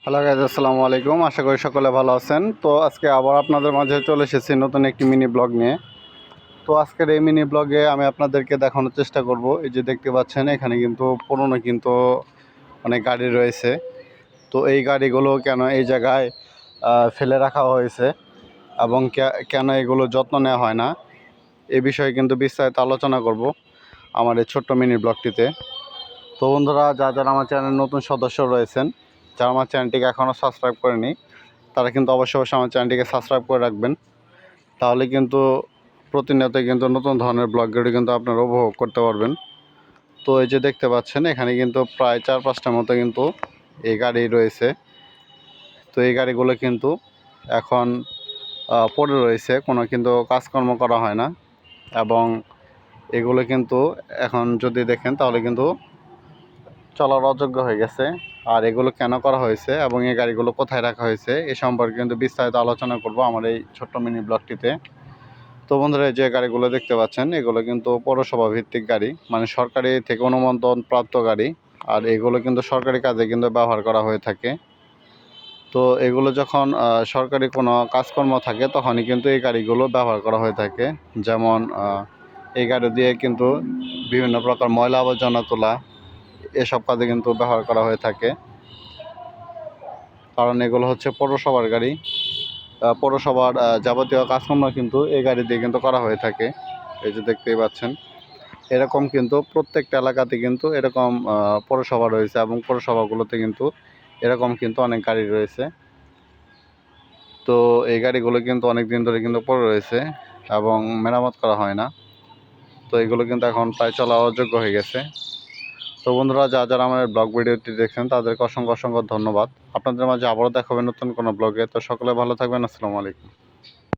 Hello guys, আসসালামু আলাইকুম। আশা করি সকলে ভালো আছেন। তো আজকে আবার আপনাদের মাঝে চলে এসেছি নতুন একটি মিনি ব্লগ নিয়ে। তো আজকের এই মিনি ব্লগে আমি আপনাদেরকে দেখানোর চেষ্টা করব। এই যে দেখতে পাচ্ছেন, এখানে কিন্তু পুরনো কিন্তু অনেক গাড়ি রয়েছে। তো এই গাড়িগুলো কেন এই জায়গায় ফেলে রাখা হয়েছে এবং কেন এগুলো যত্ন নেওয়া হয় না, এ বিষয়ে কিন্তু বিস্তারিত আলোচনা করব আমার এই ছোট্ট মিনি ব্লগটিতে। তো বন্ধুরা, যারা আমার চ্যানেলের নতুন সদস্য রয়েছেন, যারা আমার চ্যানেলটিকে এখনও সাবস্ক্রাইব করেনি, তারা কিন্তু অবশ্যই আমার চ্যানেলটিকে সাবস্ক্রাইব করে রাখবেন। তাহলে কিন্তু প্রতিনিয়ত কিন্তু নতুন ধরনের ব্লগগুলি কিন্তু আপনারা উপভোগ করতে পারবেন। তো এই যে দেখতে পাচ্ছেন, এখানে কিন্তু প্রায় 4-5টার মতো কিন্তু এই গাড়ি রয়েছে। তো এই গাড়িগুলো কিন্তু এখন পড়ে রয়েছে, কোনো কিন্তু কাজকর্ম করা হয় না। এবং এগুলো কিন্তু এখন যদি দেখেন তাহলে কিন্তু চলার অযোগ্য হয়ে গেছে। আর এগুলো কেন করা হয়েছে এবং এই গাড়িগুলো কোথায় রাখা হয়েছে এ সম্পর্কে কিন্তু বিস্তারিত আলোচনা করব আমার এই ছোট্ট মিনি ব্লগটিতে। তো বন্ধুরা, যে গাড়িগুলো দেখতে পাচ্ছেন, এগুলো কিন্তু পৌরসভা ভিত্তিক গাড়ি, মানে সরকারি থেকে অনুমোদন প্রাপ্ত গাড়ি। আর এগুলো কিন্তু সরকারি কাজে কিন্তু ব্যবহার করা হয়ে থাকে। তো এগুলো যখন সরকারি কোনো কাজকর্ম থাকে তখনই কিন্তু এই গাড়িগুলো ব্যবহার করা হয়ে থাকে। যেমন এই গাড়ি দিয়ে কিন্তু বিভিন্ন প্রকার ময়লা আবর্জনা তোলা, এসব কাজে কিন্তু ব্যবহার করা হয়ে থাকে। কারণ এগুলো হচ্ছে পৌরসভার গাড়ি। পৌরসভার যাবতীয় কাজকর্ম কিন্তু এই গাড়ি দিয়ে কিন্তু করা হয়ে থাকে। এই যে দেখতেই পাচ্ছেন, এরকম কিন্তু প্রত্যেকটা এলাকাতে কিন্তু এরকম পৌরসভা রয়েছে এবং পৌরসভাগুলোতে কিন্তু এরকম কিন্তু অনেক গাড়ি রয়েছে। তো এই গাড়িগুলো কিন্তু অনেক দিন ধরে কিন্তু পড়ে রয়েছে এবং মেরামত করা হয় না। তো এগুলো কিন্তু এখন প্রায় চলা অযোগ্য হয়ে গেছে। তো বন্ধুরা, যারা আমার ব্লগ ভিডিওটি দেখছেন তাদেরকে অসংখ্য অসংখ্য ধন্যবাদ। আপনাদের মাঝে আবারও দেখা হবে নতুন কোনো ব্লগে। তো সকলে ভালো থাকবেন। আসসালামু আলাইকুম।